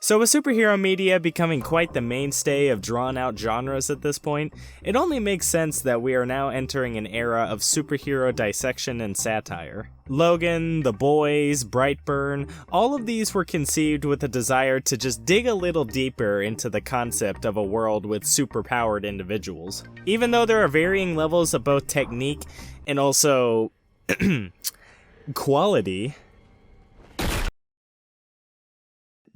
So with superhero media becoming quite the mainstay of drawn-out genres at this point, it only makes sense that we are now entering an era of superhero dissection and satire. Logan, The Boys, Brightburn, all of these were conceived with a desire to just dig a little deeper into the concept of a world with superpowered individuals. Even though there are varying levels of both technique and also quality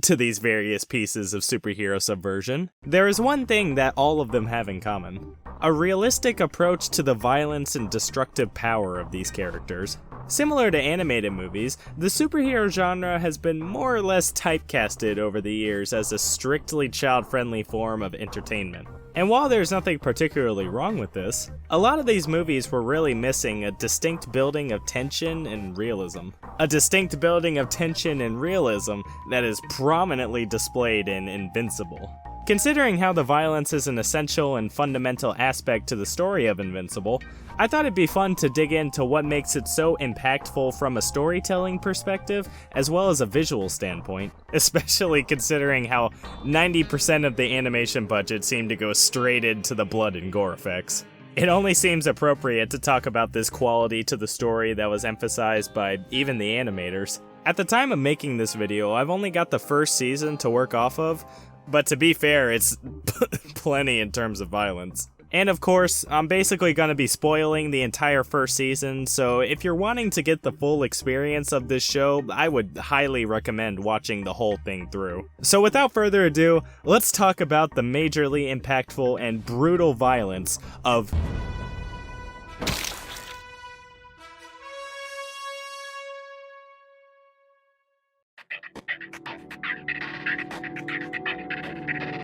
to these various pieces of superhero subversion, there is one thing that all of them have in common: a realistic approach to the violence and destructive power of these characters. Similar to animated movies, the superhero genre has been more or less typecasted over the years as a strictly child-friendly form of entertainment. And while there's nothing particularly wrong with this, a lot of these movies were really missing a distinct building of tension and realism. A distinct building of tension and realism that is prominently displayed in Invincible. Considering how the violence is an essential and fundamental aspect to the story of Invincible, I thought it'd be fun to dig into what makes it so impactful from a storytelling perspective as well as a visual standpoint, especially considering how 90% of the animation budget seemed to go straight into the blood and gore effects. It only seems appropriate to talk about this quality to the story that was emphasized by even the animators. At the time of making this video, I've only got the first season to work off of, but to be fair, it's plenty in terms of violence. And of course, I'm basically going to be spoiling the entire first season, so if you're wanting to get the full experience of this show, I would highly recommend watching the whole thing through. So without further ado, let's talk about the majorly impactful and brutal violence of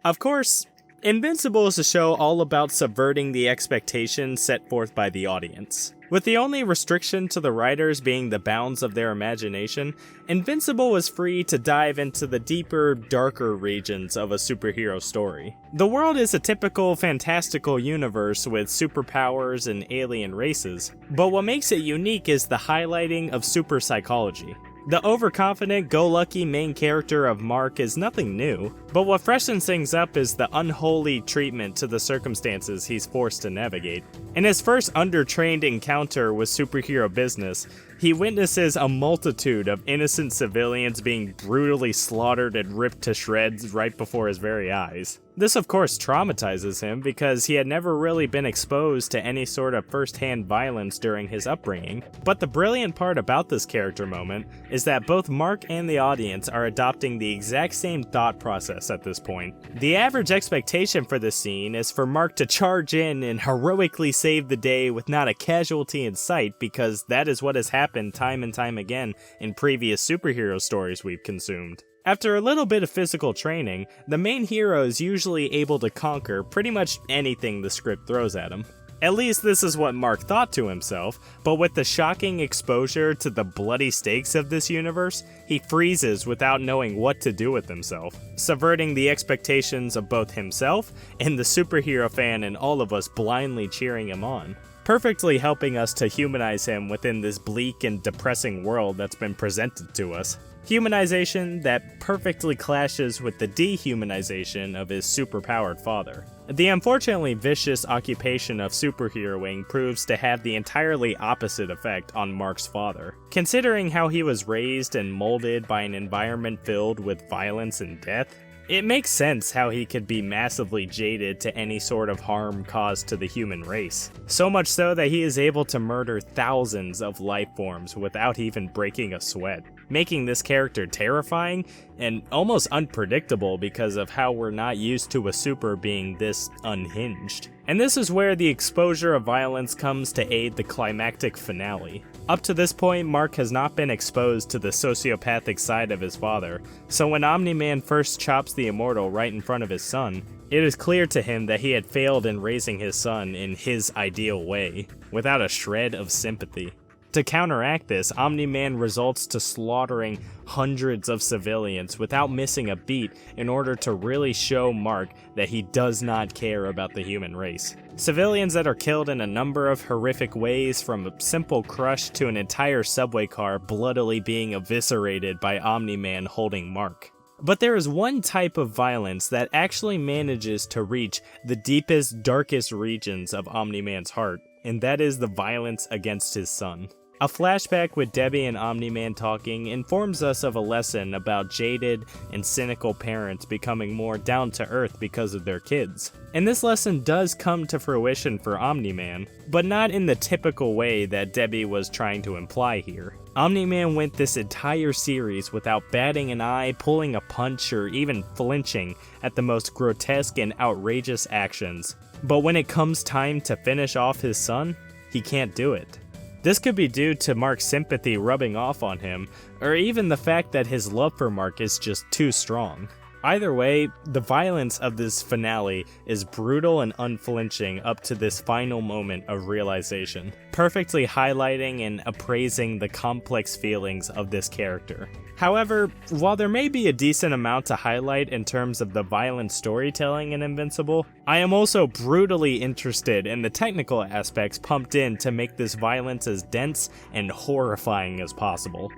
Of course, Invincible is a show all about subverting the expectations set forth by the audience. With the only restriction to the writers being the bounds of their imagination, Invincible was free to dive into the deeper, darker regions of a superhero story. The world is a typical fantastical universe with superpowers and alien races, but what makes it unique is the highlighting of super psychology. The overconfident, go-lucky main character of Mark is nothing new, but what freshens things up is the unholy treatment to the circumstances he's forced to navigate. In his first undertrained encounter with superhero business, he witnesses a multitude of innocent civilians being brutally slaughtered and ripped to shreds right before his very eyes. This of course traumatizes him because he had never really been exposed to any sort of first-hand violence during his upbringing, but the brilliant part about this character moment is that both Mark and the audience are adopting the exact same thought process at this point. The average expectation for this scene is for Mark to charge in and heroically save the day with not a casualty in sight, because that is what has happened time and time again in previous superhero stories we've consumed. After a little bit of physical training, the main hero is usually able to conquer pretty much anything the script throws at him. At least this is what Mark thought to himself, but with the shocking exposure to the bloody stakes of this universe, he freezes without knowing what to do with himself, subverting the expectations of both himself and the superhero fan and all of us blindly cheering him on, perfectly helping us to humanize him within this bleak and depressing world that's been presented to us. Humanization that perfectly clashes with the dehumanization of his superpowered father. The unfortunately vicious occupation of superheroing proves to have the entirely opposite effect on Mark's father. Considering how he was raised and molded by an environment filled with violence and death, it makes sense how he could be massively jaded to any sort of harm caused to the human race. So much so that he is able to murder thousands of life forms without even breaking a sweat, making this character terrifying and almost unpredictable because of how we're not used to a super being this unhinged. And this is where the exposure of violence comes to aid the climactic finale. Up to this point, Mark has not been exposed to the sociopathic side of his father, so when Omni-Man first chops the Immortal right in front of his son, it is clear to him that he had failed in raising his son in his ideal way, without a shred of sympathy. To counteract this, Omni-Man resorts to slaughtering hundreds of civilians without missing a beat in order to really show Mark that he does not care about the human race. Civilians that are killed in a number of horrific ways, from a simple crush to an entire subway car bloodily being eviscerated by Omni-Man holding Mark. But there is one type of violence that actually manages to reach the deepest, darkest regions of Omni-Man's heart, and that is the violence against his son. A flashback with Debbie and Omni-Man talking informs us of a lesson about jaded and cynical parents becoming more down to earth because of their kids. And this lesson does come to fruition for Omni-Man, but not in the typical way that Debbie was trying to imply here. Omni-Man went this entire series without batting an eye, pulling a punch, or even flinching at the most grotesque and outrageous actions. But when it comes time to finish off his son, he can't do it. This could be due to Mark's sympathy rubbing off on him, or even the fact that his love for Mark is just too strong. Either way, the violence of this finale is brutal and unflinching up to this final moment of realization, perfectly highlighting and appraising the complex feelings of this character. However, while there may be a decent amount to highlight in terms of the violent storytelling in Invincible, I am also brutally interested in the technical aspects pumped in to make this violence as dense and horrifying as possible.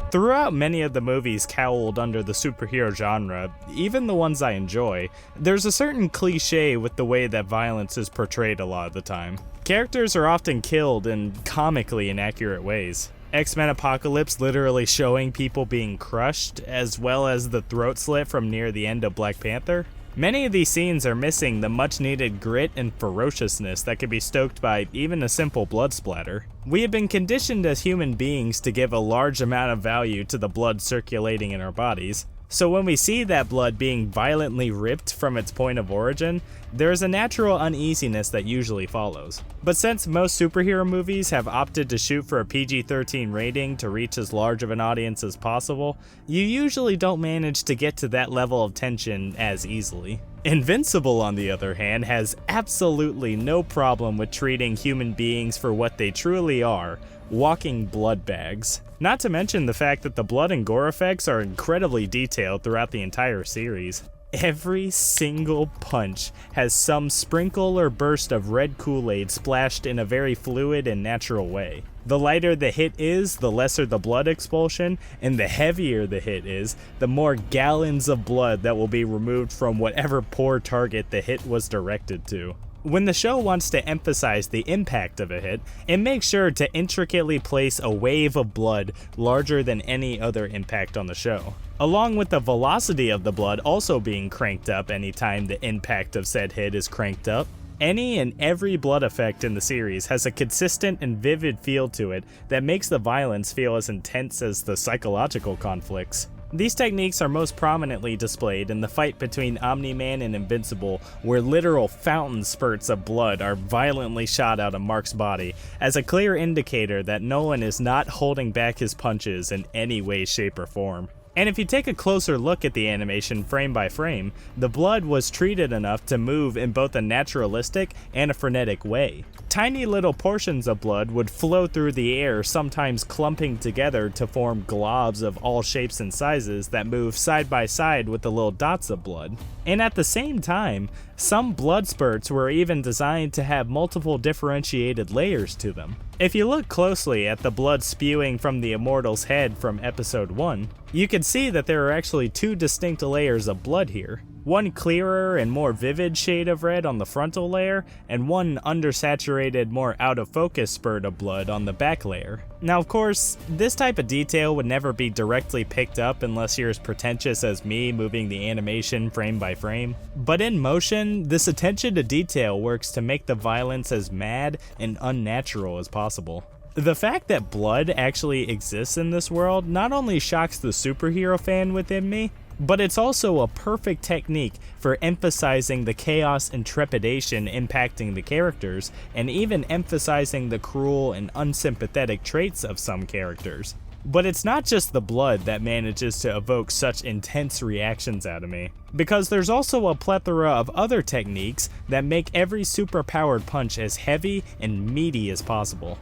Throughout many of the movies cowled under the superhero genre, even the ones I enjoy, there's a certain cliche with the way that violence is portrayed a lot of the time. Characters are often killed in comically inaccurate ways. X-Men Apocalypse literally showing people being crushed, as well as the throat slit from near the end of Black Panther. Many of these scenes are missing the much-needed grit and ferociousness that could be stoked by even a simple blood splatter. We have been conditioned as human beings to give a large amount of value to the blood circulating in our bodies, so when we see that blood being violently ripped from its point of origin, there is a natural uneasiness that usually follows. But since most superhero movies have opted to shoot for a PG-13 rating to reach as large of an audience as possible, you usually don't manage to get to that level of tension as easily. Invincible, on the other hand, has absolutely no problem with treating human beings for what they truly are, walking blood bags. Not to mention the fact that the blood and gore effects are incredibly detailed throughout the entire series. Every single punch has some sprinkle or burst of red Kool-Aid splashed in a very fluid and natural way. The lighter the hit is, the lesser the blood expulsion, and the heavier the hit is, the more gallons of blood that will be removed from whatever poor target the hit was directed to. When the show wants to emphasize the impact of a hit, it makes sure to intricately place a wave of blood larger than any other impact on the show, along with the velocity of the blood also being cranked up anytime the impact of said hit is cranked up. Any and every blood effect in the series has a consistent and vivid feel to it that makes the violence feel as intense as the psychological conflicts. These techniques are most prominently displayed in the fight between Omni-Man and Invincible, where literal fountain spurts of blood are violently shot out of Mark's body, as a clear indicator that Nolan is not holding back his punches in any way, shape, or form. And if you take a closer look at the animation frame by frame, the blood was treated enough to move in both a naturalistic and a frenetic way. Tiny little portions of blood would flow through the air, sometimes clumping together to form globs of all shapes and sizes that move side by side with the little dots of blood. And at the same time, some blood spurts were even designed to have multiple differentiated layers to them. If you look closely at the blood spewing from the Immortal's head from episode 1, you can see that there are actually two distinct layers of blood here. One clearer and more vivid shade of red on the frontal layer, and one undersaturated, more out of focus spurt of blood on the back layer. Now of course, this type of detail would never be directly picked up unless you're as pretentious as me moving the animation frame by frame. But in motion, this attention to detail works to make the violence as mad and unnatural as possible. The fact that blood actually exists in this world not only shocks the superhero fan within me, but it's also a perfect technique for emphasizing the chaos and trepidation impacting the characters, and even emphasizing the cruel and unsympathetic traits of some characters. But it's not just the blood that manages to evoke such intense reactions out of me, because there's also a plethora of other techniques that make every superpowered punch as heavy and meaty as possible.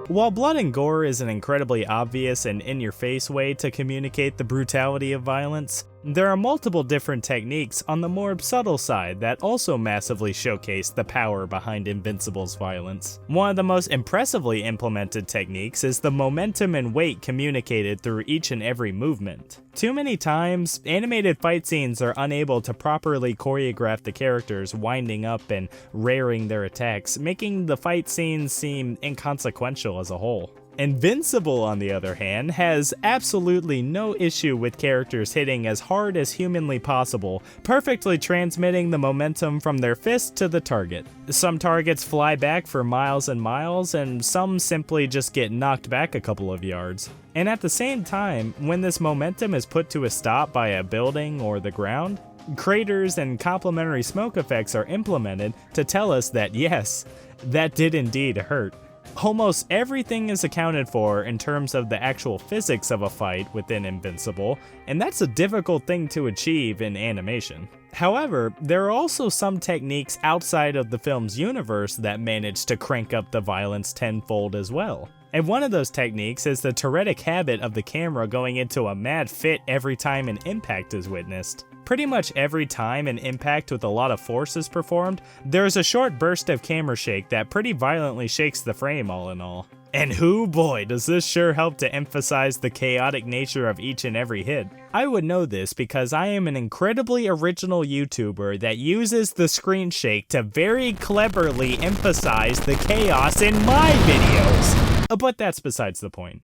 While blood and gore is an incredibly obvious and in-your-face way to communicate the brutality of violence, there are multiple different techniques on the more subtle side that also massively showcase the power behind Invincible's violence. One of the most impressively implemented techniques is the momentum and weight communicated through each and every movement. Too many times, animated fight scenes are unable to properly choreograph the characters winding up and rearing their attacks, making the fight scenes seem inconsequential as a whole. Invincible, on the other hand, has absolutely no issue with characters hitting as hard as humanly possible, perfectly transmitting the momentum from their fist to the target. Some targets fly back for miles and miles, and some simply just get knocked back a couple of yards. And at the same time, when this momentum is put to a stop by a building or the ground, craters and complementary smoke effects are implemented to tell us that yes, that did indeed hurt. Almost everything is accounted for in terms of the actual physics of a fight within Invincible, and that's a difficult thing to achieve in animation. However, there are also some techniques outside of the film's universe that manage to crank up the violence tenfold as well. And one of those techniques is the Tourettic habit of the camera going into a mad fit every time an impact is witnessed. Pretty much every time an impact with a lot of force is performed, there's a short burst of camera shake that pretty violently shakes the frame all in all. And hoo boy, does this sure help to emphasize the chaotic nature of each and every hit. I would know this because I am an incredibly original YouTuber that uses the screen shake to very cleverly emphasize the chaos in my videos. But that's besides the point.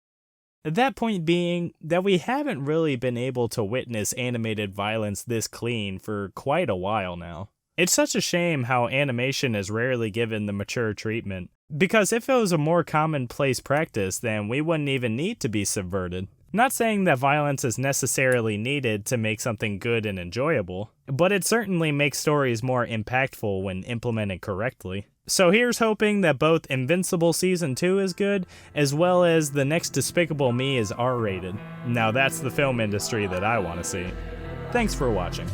That point being that we haven't really been able to witness animated violence this clean for quite a while now. It's such a shame how animation is rarely given the mature treatment, because if it was a more commonplace practice, then we wouldn't even need to be subverted. Not saying that violence is necessarily needed to make something good and enjoyable, but it certainly makes stories more impactful when implemented correctly. So here's hoping that both Invincible Season 2 is good, as well as the next Despicable Me is R-rated. Now that's the film industry that I want to see. Thanks for watching.